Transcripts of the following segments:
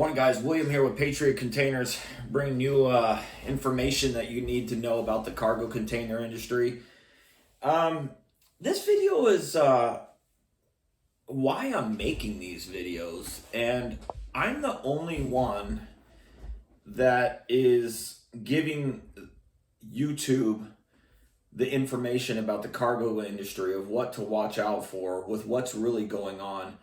Morning, guys. William here with Patriot Containers, bringing you information that you need to know about the cargo container industry. This video is why I'm making these videos, and I'm the only one that is giving YouTube the information about the cargo industry of what to watch out for with what's really going on.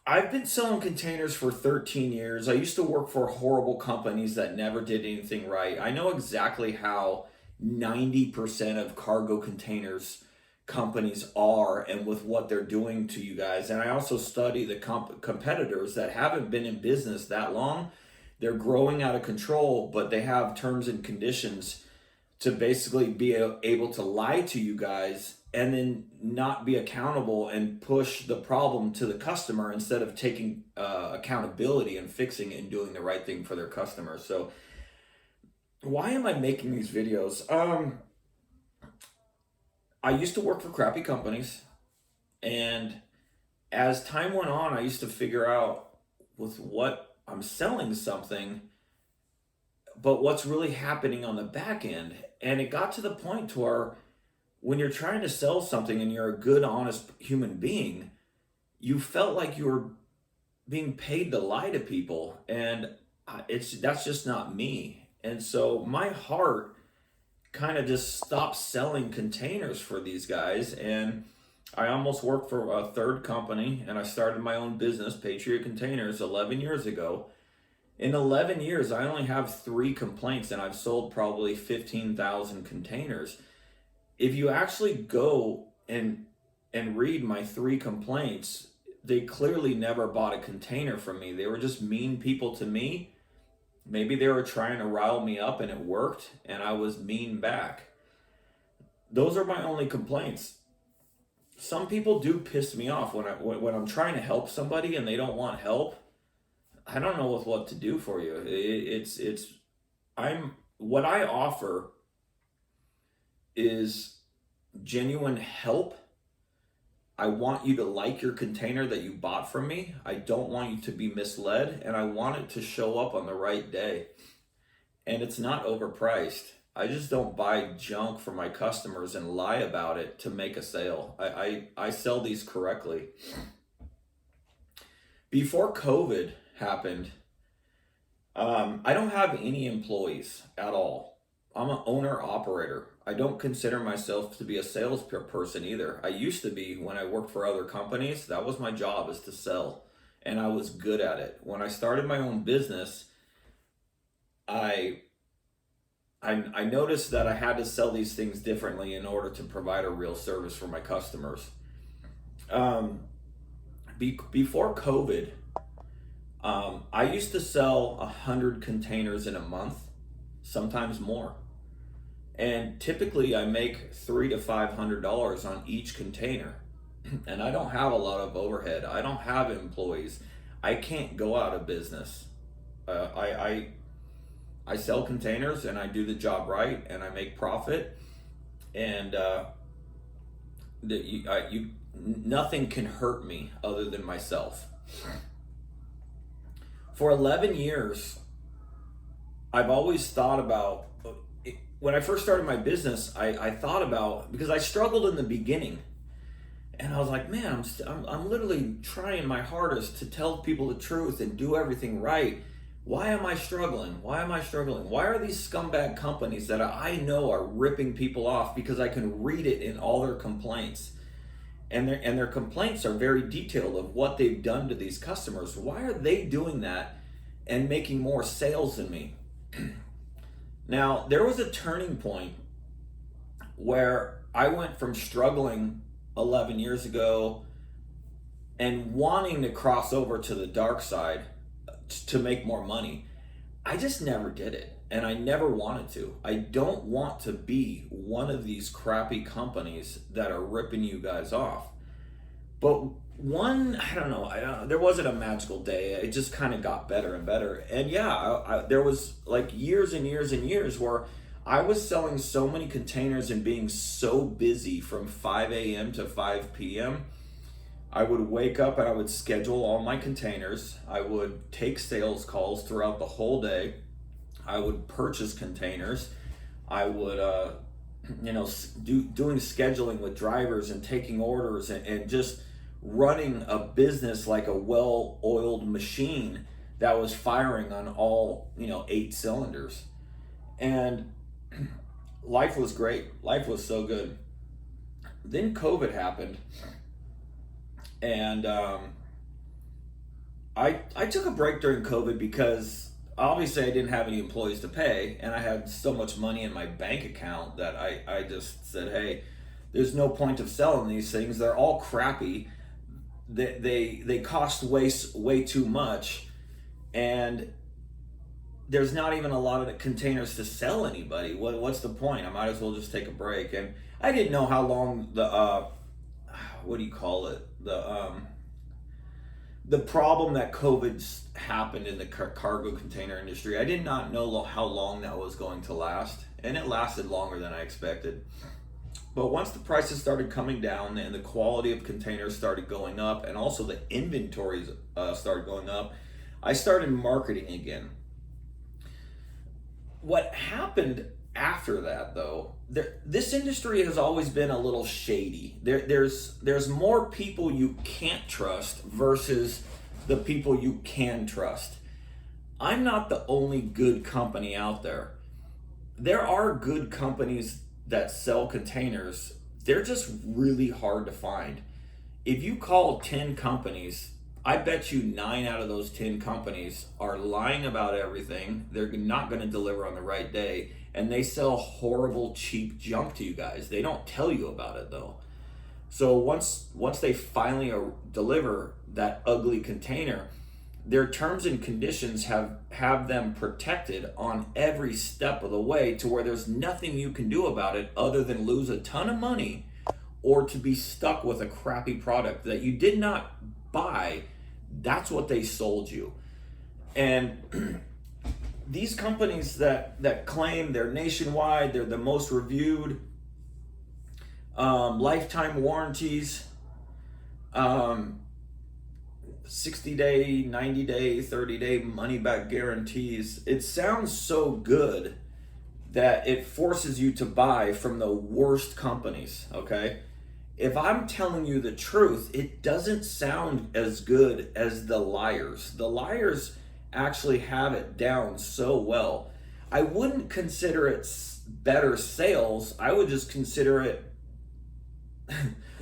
I've been selling containers for 13 years. I used to work for horrible companies that never did anything right. I know exactly how 90% of cargo containers companies are and with what they're doing to you guys. And I also study the competitors that haven't been in business that long. They're growing out of control, but they have terms and conditions to basically be able to lie to you guys and then not be accountable and push the problem to the customer instead of taking accountability and fixing it and doing the right thing for their customers. So why am I making these videos? I used to work for crappy companies, and as time went on, I used to figure out with what I'm selling something, but what's really happening on the back end. And it got to the point to where when you're trying to sell something and you're a good, honest human being, you felt like you were being paid to lie to people, and that's just not me. And so my heart kind of just stopped selling containers for these guys, and I almost worked for a third company, and I started my own business, Patriot Containers, 11 years ago. In 11 years, I only have 3 complaints, and I've sold probably 15,000 containers. If you actually go and read my 3 complaints, they clearly never bought a container from me. They were just mean people to me. Maybe they were trying to rile me up and it worked, and I was mean back. Those are my only complaints. Some people do piss me off when I'm trying to help somebody and they don't want help. I don't know what to do for you. What I offer is genuine help. I want you to like your container that you bought from me. I don't want you to be misled, and I want it to show up on the right day. And it's not overpriced. I just don't buy junk from my customers and lie about it to make a sale. I sell these correctly. Before COVID happened, I don't have any employees at all. I'm an owner-operator. I don't consider myself to be a salesperson either. I used to be when I worked for other companies. That was my job, is to sell, and I was good at it. When I started my own business, I noticed that I had to sell these things differently in order to provide a real service for my customers. Before COVID, I used to sell 100 containers in a month, sometimes more. And typically I make $300 to $500 on each container. And I don't have a lot of overhead. I don't have employees. I can't go out of business. I sell containers and I do the job right and I make profit. And nothing can hurt me other than myself. For 11 years, I've always thought about, when I first started my business, I thought about, because I struggled in the beginning, and I was like, man, I'm literally trying my hardest to tell people the truth and do everything right. Why am I struggling? Why are these scumbag companies that I know are ripping people off? Because I can read it in all their complaints. And their complaints are very detailed of what they've done to these customers. Why are they doing that and making more sales than me? Now, there was a turning point where I went from struggling 11 years ago and wanting to cross over to the dark side to make more money. I just never did it, and I never wanted to. I don't want to be one of these crappy companies that are ripping you guys off. But I don't know, there wasn't a magical day. It just kind of got better and better. And yeah, there was like years and years and years where I was selling so many containers and being so busy from 5 a.m. to 5 p.m. I would wake up and I would schedule all my containers. I would take sales calls throughout the whole day. I would purchase containers. I would, doing scheduling with drivers and taking orders, and just running a business like a well-oiled machine that was firing on all, 8 cylinders. And life was great. Life was so good. Then COVID happened, and I took a break during COVID because obviously I didn't have any employees to pay, and I had so much money in my bank account that I just said, hey, there's no point of selling these things. They're all crappy. They cost way too much, and there's not even a lot of containers to sell anybody. What's the point? I might as well just take a break. And I didn't know how long the what do you call it, the problem that COVID's happened in the cargo container industry. I did not know how long that was going to last, and it lasted longer than I expected. But once the prices started coming down and the quality of containers started going up, and also the inventories started going up, I started marketing again. What happened after that, though, this industry has always been a little shady. There's more people you can't trust versus the people you can trust. I'm not the only good company out there. There are good companies that sell containers. They're just really hard to find. If you call 10 companies, I bet you 9 out of those 10 companies are lying about everything. They're not going to deliver on the right day, and they sell horrible, cheap junk to you guys. They don't tell you about it, though. So once they finally deliver that ugly container, their terms and conditions have them protected on every step of the way, to where there's nothing you can do about it other than lose a ton of money, or to be stuck with a crappy product that you did not buy. That's what they sold you. And these companies that claim they're nationwide, they're the most reviewed, lifetime warranties, 60-day, 90-day, 30-day money-back guarantees. It sounds so good that it forces you to buy from the worst companies, okay? If I'm telling you the truth, it doesn't sound as good as the liars. The liars actually have it down so well. I wouldn't consider it better sales. I would just consider it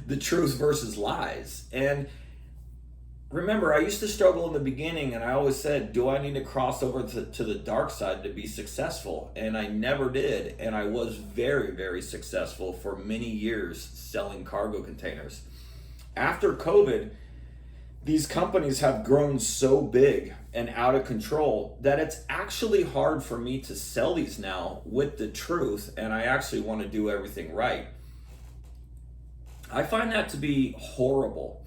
the truth versus lies. And remember, I used to struggle in the beginning, and I always said, do I need to cross over to the dark side to be successful? And I never did. And I was very, very successful for many years selling cargo containers. After COVID, these companies have grown so big and out of control that it's actually hard for me to sell these now with the truth, and I actually want to do everything right. I find that to be horrible.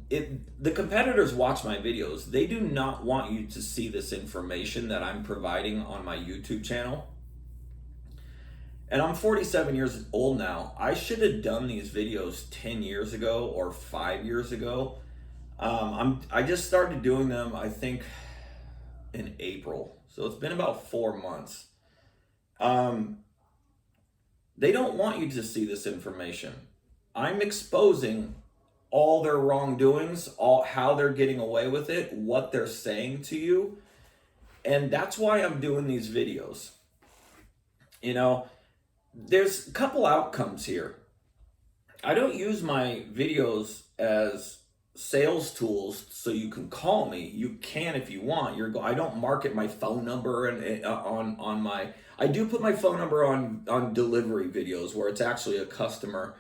The competitors watch my videos. They do not want you to see this information that I'm providing on my YouTube channel. And I'm 47 years old now. I should have done these videos 10 years ago or 5 years ago. I just started doing them, I think, in April. So it's been about 4 months. They don't want you to see this information. I'm exposing all their wrongdoings, all how they're getting away with it, what they're saying to you. And that's why I'm doing these videos. There's a couple outcomes here. I don't use my videos as sales tools so you can call me. You can if you want. I don't market my phone number and on my. I do put my phone number on delivery videos where it's actually a customer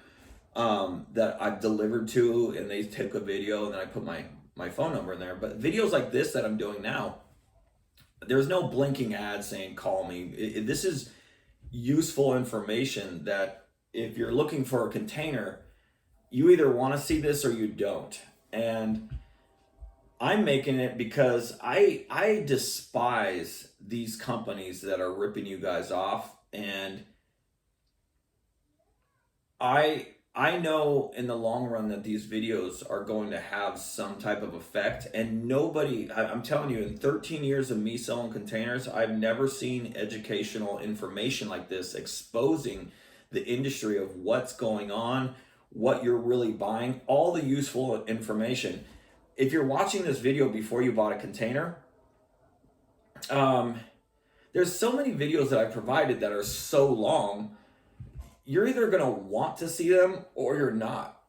that I've delivered to, and they take a video, and then I put my phone number in there. But videos like this that I'm doing now, there's no blinking ad saying call me. This is useful information that if you're looking for a container, you either want to see this or you don't. And I'm making it because I despise these companies that are ripping you guys off, and I I know in the long run that these videos are going to have some type of effect, and I'm telling you, in 13 years of me selling containers, I've never seen educational information like this exposing the industry of what's going on, what you're really buying, all the useful information. If you're watching this video before you bought a container, um, there's so many videos that I provided that are so long, you're either going to want to see them or you're not.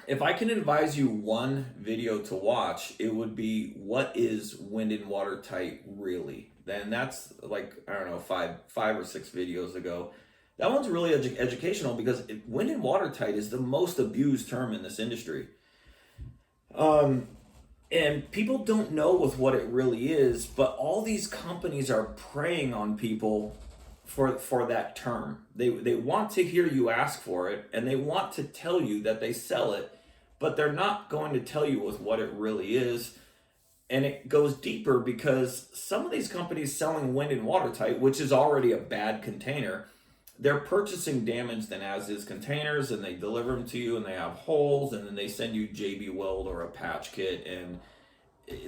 If I can advise you one video to watch, it would be what is wind and watertight really? Then that's like, I don't know, five or six videos ago. That one's really educational because wind and watertight is the most abused term in this industry. Um, and people don't know with what it really is, but all these companies are preying on people for that term. They want to hear you ask for it, and they want to tell you that they sell it, but they're not going to tell you with what it really is. And it goes deeper because some of these companies selling wind and watertight, which is already a bad container, they're purchasing damaged and as is containers, and they deliver them to you, and they have holes, and then they send you JB Weld or a patch kit, and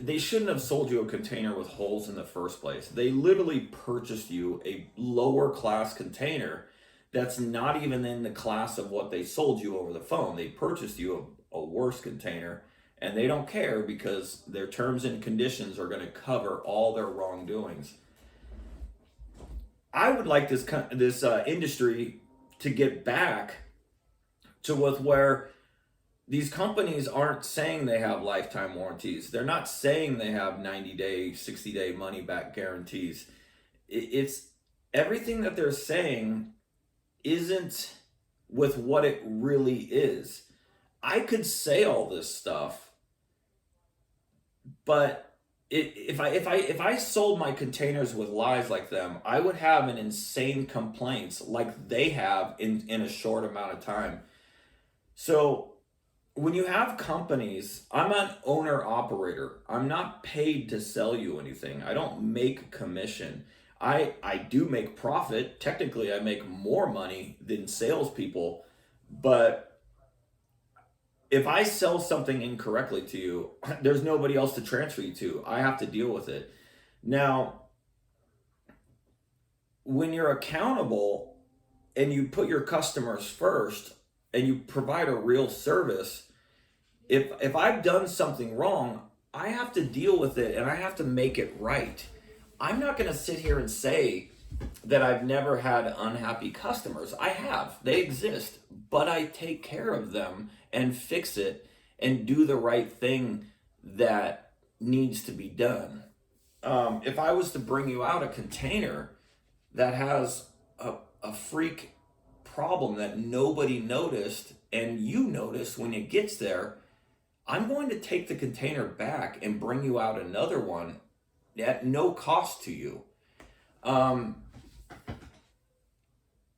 they shouldn't have sold you a container with holes in the first place. They literally purchased you a lower class container that's not even in the class of what they sold you over the phone. They purchased you a worse container, and they don't care because their terms and conditions are going to cover all their wrongdoings. I would like this industry to get back to with where these companies aren't saying they have lifetime warranties. They're not saying they have 90-day, 60-day money back guarantees. It's everything that they're saying isn't with what it really is. I could say all this stuff, but if I sold my containers with lies like them, I would have an insane complaints like they have in a short amount of time. So when you have companies, I'm an owner operator. I'm not paid to sell you anything. I don't make commission. I do make profit. Technically, I make more money than salespeople, but if I sell something incorrectly to you, there's nobody else to transfer you to. I have to deal with it. Now, when you're accountable and you put your customers first and you provide a real service, if I've done something wrong, I have to deal with it and I have to make it right. I'm not going to sit here and say that I've never had unhappy customers. I have. They exist, but I take care of them and fix it and do the right thing that needs to be done. If I was to bring you out a container that has a freak problem that nobody noticed and you notice when it gets there, I'm going to take the container back and bring you out another one at no cost to you.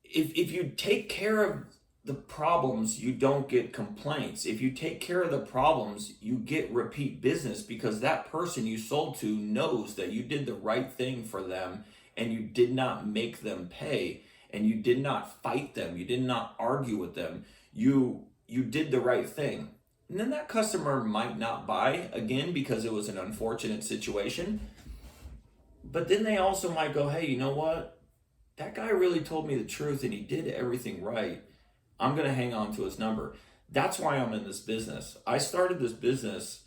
If you take care of the problems, you don't get complaints. If you take care of the problems, you get repeat business because that person you sold to knows that you did the right thing for them and you did not make them pay and you did not fight them. You did not argue with them. You did the right thing. And then that customer might not buy again because it was an unfortunate situation. But then they also might go, hey, you know what? That guy really told me the truth and he did everything right. I'm going to hang on to his number. That's why I'm in this business. I started this business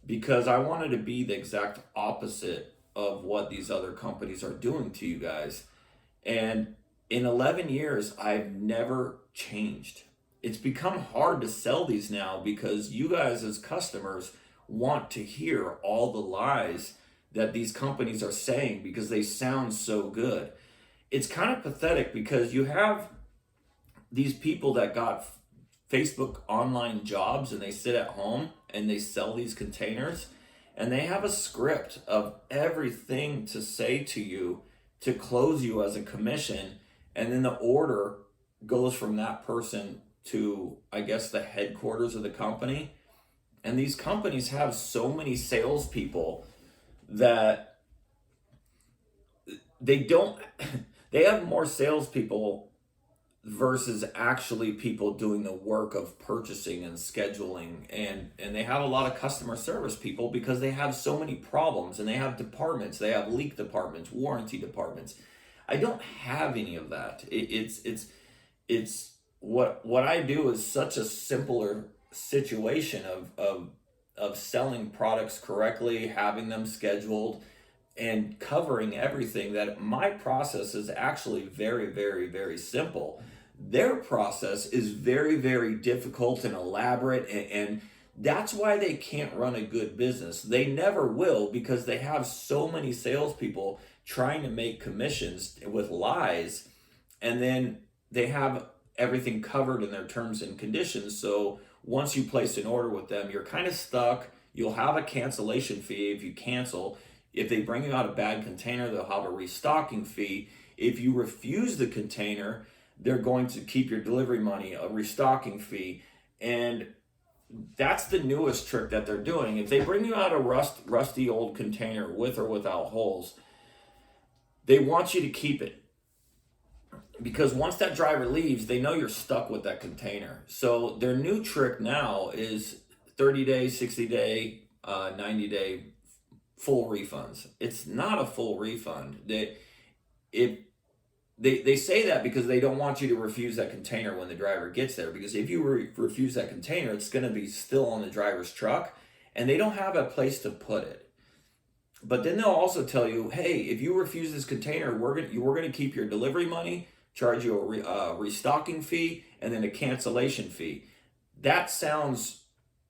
because I wanted to be the exact opposite of what these other companies are doing to you guys. And in 11 years, I've never changed. It's become hard to sell these now because you guys as customers want to hear all the lies that these companies are saying because they sound so good. It's kind of pathetic because you have these people that got Facebook online jobs and they sit at home and they sell these containers and they have a script of everything to say to you to close you as a commission, and then the order goes from that person to, I guess, the headquarters of the company. And these companies have so many salespeople that they don't they have more salespeople versus actually people doing the work of purchasing and scheduling, and they have a lot of customer service people because they have so many problems, and they have departments, they have leak departments, warranty departments. I don't have any of that. It's what I do is such a simpler situation of selling products correctly, having them scheduled, and covering everything, that my process is actually very, very, very simple. Their process is very, very difficult and elaborate, and that's why they can't run a good business. They never will, because they have so many salespeople trying to make commissions with lies, and then they have everything covered in their terms and conditions. So once you place an order with them, you're kind of stuck. You'll have a cancellation fee if you cancel. If they bring you out a bad container, they'll have a restocking fee. If you refuse the container, they're going to keep your delivery money, a restocking fee. And that's the newest trick that they're doing. If they bring you out a rusty old container with or without holes, they want you to keep it. Because once that driver leaves, they know you're stuck with that container. So their new trick now is 30-day, 60-day, 90-day full refunds. It's not a full refund. They say that because they don't want you to refuse that container when the driver gets there. Because if you refuse that container, it's going to be still on the driver's truck, and they don't have a place to put it. But then they'll also tell you, hey, if you refuse this container, we're going to keep your delivery money, charge you a restocking fee, and then a cancellation fee. That sounds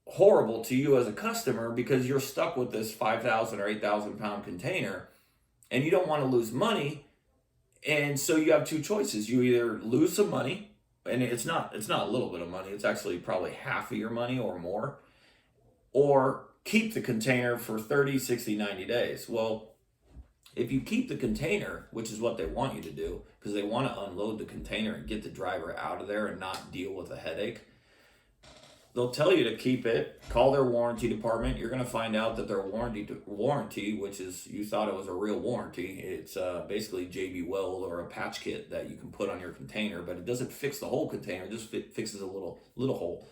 horrible to you as a customer, because you're stuck with this 5,000 or 8,000 pound container, and you don't want to lose money. And so you have two choices. You either lose some money, and it's not a little bit of money, it's actually probably half of your money or more, or keep the container for 30, 60, 90 days. Well, if you keep the container, which is what they want you to do, because they want to unload the container and get the driver out of there and not deal with a headache, they'll tell you to keep it, call their warranty department. You're going to find out that their warranty, which is, you thought it was a real warranty, it's basically JB Weld or a patch kit that you can put on your container, but it doesn't fix the whole container, it just fixes a little hole.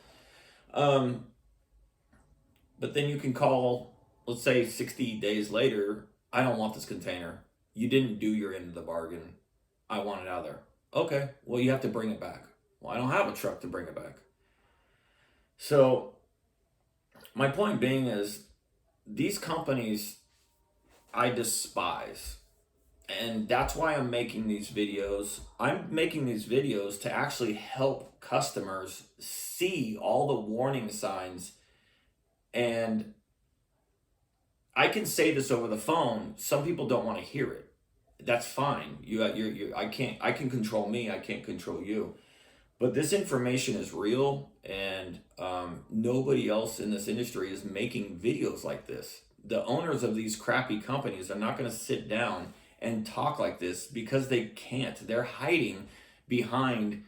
But then you can call, let's say 60 days later, I don't want this container. You didn't do your end of the bargain. I want it out of there. Okay, well, you have to bring it back. Well, I don't have a truck to bring it back. So my point being is, these companies I despise. And that's why I'm making these videos. I'm making these videos to actually help customers see all the warning signs. And I can say this over the phone. Some people don't want to hear it. That's fine. I can control me. I can't control you. But this information is real, and nobody else in this industry is making videos like this. The owners of these crappy companies are not going to sit down and talk like this, because they can't. They're hiding behind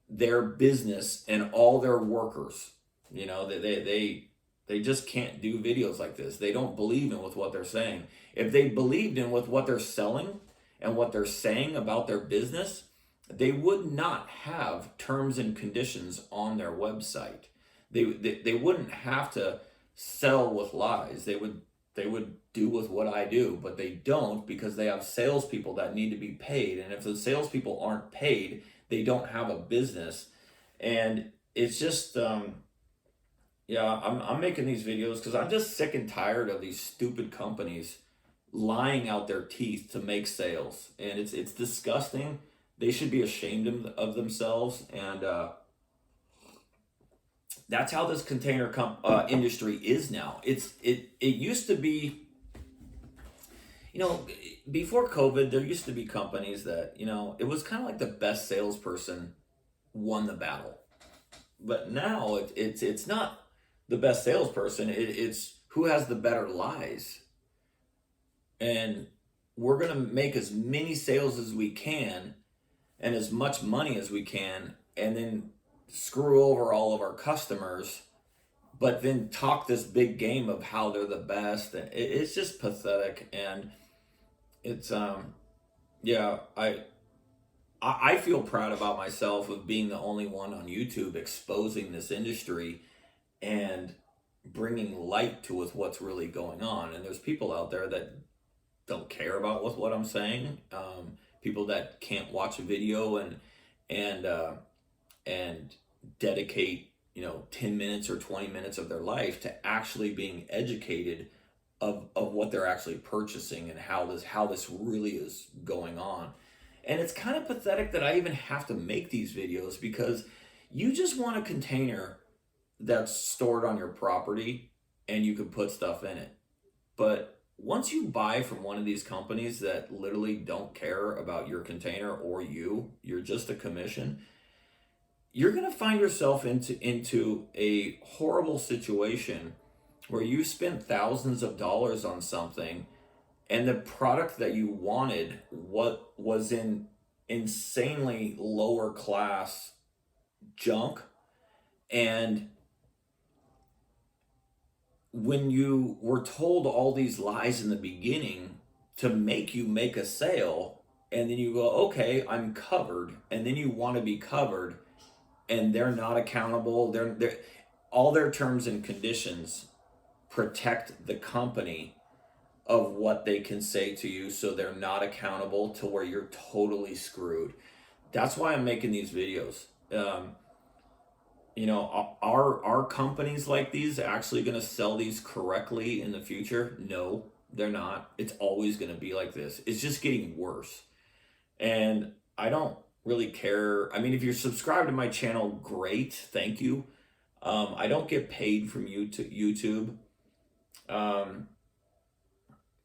their business and all their workers. You know, they just can't do videos like this. They don't believe in with what they're saying. If they believed in with what they're selling and what they're saying about their business, they would not have terms and conditions on their website. They wouldn't have to sell with lies. They would do with what I do, but they don't, because they have salespeople that need to be paid. And if the salespeople aren't paid, they don't have a business. And it's just, I'm making these videos because I'm just sick and tired of these stupid companies lying out their teeth to make sales. And it's disgusting. They should be ashamed of themselves. And that's how this container industry is now. It used to be, before COVID, there used to be companies that, it was kind of like the best salesperson won the battle. But now it's not the best salesperson. It's who has the better lies. And we're going to make as many sales as we can and as much money as we can, and then screw over all of our customers, but then talk this big game of how they're the best. And it's just pathetic. And it's I feel proud about myself of being the only one on YouTube exposing this industry and bringing light to with what's really going on. And there's people out there that don't care about what I'm saying. People that can't watch a video and and dedicate 10 minutes or 20 minutes of their life to actually being educated of what they're actually purchasing and how this really is going on. And it's kind of pathetic that I even have to make these videos, because you just want a container that's stored on your property and you can put stuff in it. But once you buy from one of these companies that literally don't care about your container or you're just a commission, you're going to find yourself into a horrible situation where you spent thousands of dollars on something, and the product that you wanted what was in insanely lower class junk. And when you were told all these lies in the beginning to make you make a sale, and then you go, okay, I'm covered, and then you want to be covered, and they're not accountable. They're all their terms and conditions protect the company of what they can say to you, so they're not accountable, to where you're totally screwed. That's why I'm making these videos. Are companies like these actually going to sell these correctly in the future? No, they're not. It's always going to be like this. It's just getting worse. And I don't really care. I mean, if you're subscribed to my channel, great. Thank you. I don't get paid from YouTube. Um,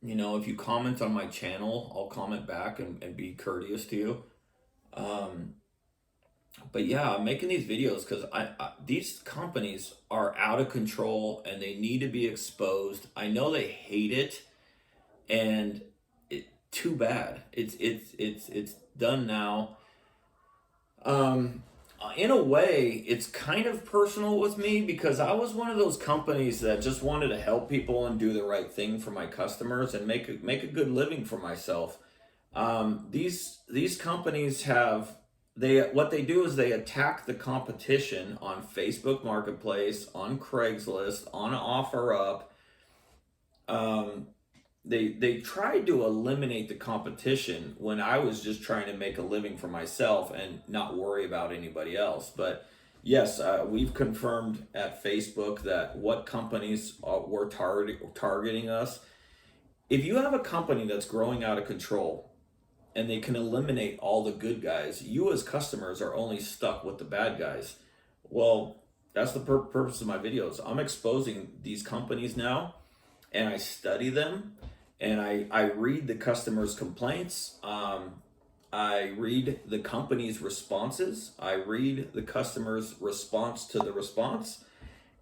if you comment on my channel, I'll comment back and be courteous to you. Um, but yeah, I'm making these videos because these companies are out of control and they need to be exposed. I know they hate it, and too bad. It's done now. In a way, it's kind of personal with me, because I was one of those companies that just wanted to help people and do the right thing for my customers and make a good living for myself. These companies what they do is they attack the competition on Facebook Marketplace, on Craigslist, on OfferUp. They tried to eliminate the competition when I was just trying to make a living for myself and not worry about anybody else. But yes, we've confirmed at Facebook that what companies were targeting us. If you have a company that's growing out of control and they can eliminate all the good guys, you as customers are only stuck with the bad guys. Well, that's the purpose of my videos. I'm exposing these companies now, and I study them, and I read the customers' complaints. I read the company's responses. I read the customer's response to the response.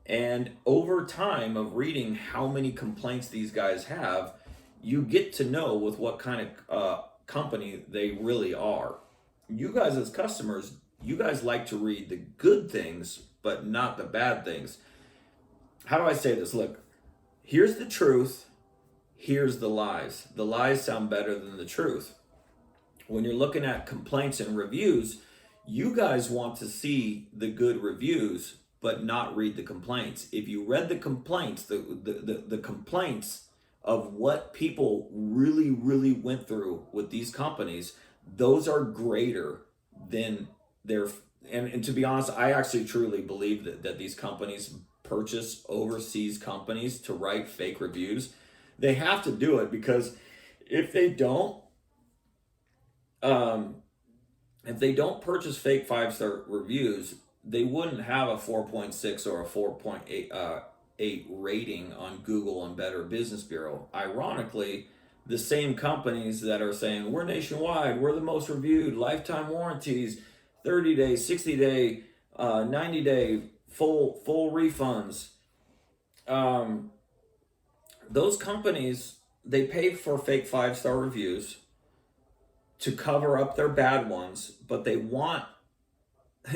And over time of reading how many complaints these guys have, you get to know with what kind of company they really are. You guys as customers, you guys like to read the good things, but not the bad things. How do I say this? Look, here's the truth, here's the lies. The lies sound better than the truth. When you're looking at complaints and reviews, you guys want to see the good reviews, but not read the complaints. If you read the complaints, the complaints of what people really, really went through with these companies, those are greater than their. And to be honest, I actually truly believe that these companies purchase overseas companies to write fake reviews. They have to do it, because if they don't, um, if they don't purchase fake 5-star reviews, they wouldn't have a 4.6 or a 4.8 rating on Google and Better Business Bureau. Ironically, the same companies that are saying we're nationwide, we're the most reviewed, lifetime warranties, 30-day, 60-day, 90-day, full refunds. Those companies, they pay for fake 5-star reviews to cover up their bad ones, but they want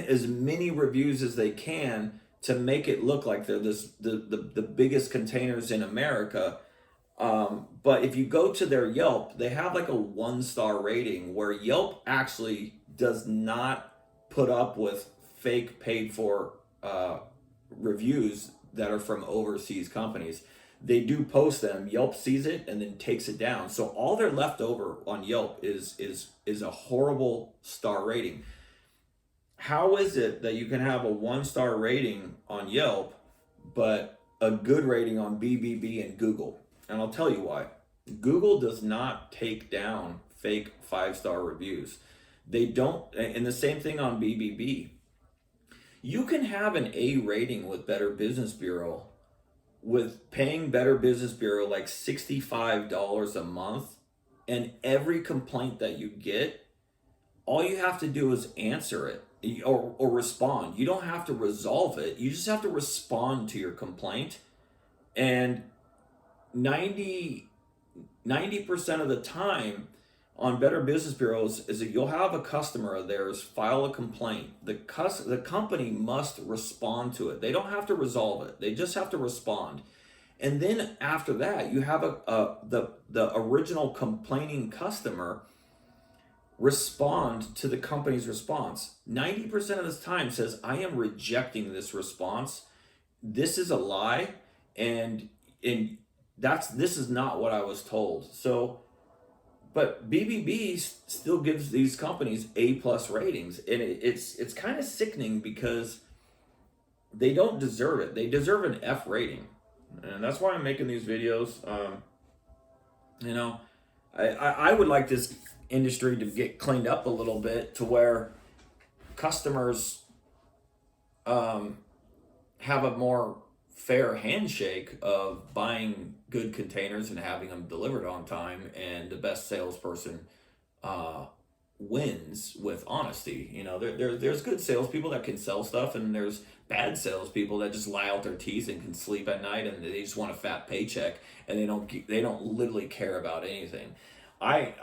as many reviews as they can to make it look like they're the biggest containers in America. But if you go to their Yelp, they have like a 1 star rating where Yelp actually does not put up with fake paid for reviews that are from overseas companies. They do post them. Yelp sees it and then takes it down. So all they're left over on Yelp is a horrible star rating. How is it that you can have a 1 star rating on Yelp, but a good rating on BBB and Google? And I'll tell you why. Google does not take down fake 5 star reviews. They don't, and the same thing on BBB. You can have an A rating with Better Business Bureau, with paying Better Business Bureau like $65 a month, and every complaint that you get, all you have to do is answer it, or respond. You don't have to resolve it. You just have to respond to your complaint. And 90% of the time on Better Business Bureaus is that you'll have a customer of theirs file a complaint. The company must respond to it. They don't have to resolve it. They just have to respond. And then after that, you have the original complaining customer respond to the company's response. 90% of the time says, I am rejecting this response. This is a lie, and this is not what I was told. So, but BBB still gives these companies A+ ratings, and it's kind of sickening because they don't deserve it. They deserve an F rating, and that's why I'm making these videos. You know, I would like this industry to get cleaned up a little bit to where customers have a more fair handshake of buying good containers and having them delivered on time, and the best salesperson wins with honesty. You know, there's good salespeople that can sell stuff, and there's bad salespeople that just lie out their teeth and can sleep at night, and they just want a fat paycheck, and they don't literally care about anything. I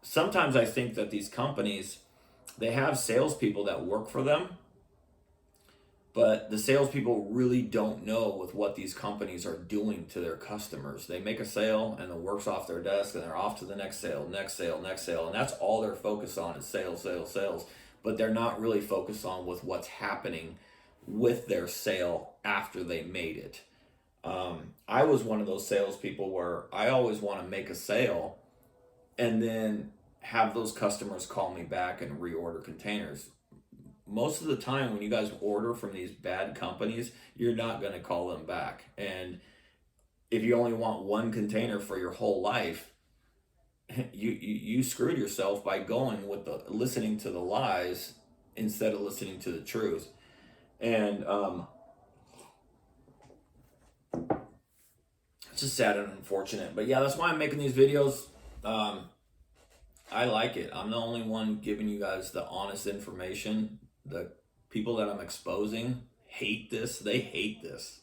sometimes I think that these companies, they have salespeople that work for them, but the salespeople really don't know with what these companies are doing to their customers. They make a sale and the work's off their desk, and they're off to the next sale, next sale, next sale. And that's all they're focused on is sales, sales, sales. But they're not really focused on with what's happening with their sale after they made it. I was one of those salespeople where I always want to make a sale and then have those customers call me back and reorder containers. Most of the time when you guys order from these bad companies, you're not going to call them back. And if you only want one container for your whole life, you screwed yourself by going with listening to the lies instead of listening to the truth. And it's just sad and unfortunate. But yeah, that's why I'm making these videos. I like it. I'm the only one giving you guys the honest information. The people that I'm exposing hate this. They hate this.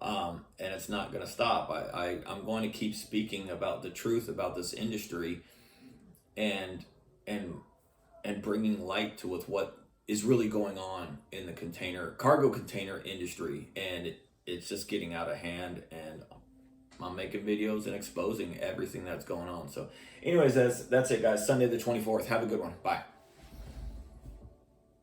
And it's not going to stop. I'm going to keep speaking about the truth about this industry, and bringing light to with what is really going on in the cargo container industry. And it's just getting out of hand, and I'm making videos and exposing everything that's going on. So anyways, that's it, guys. Sunday the 24th. Have a good one. Bye.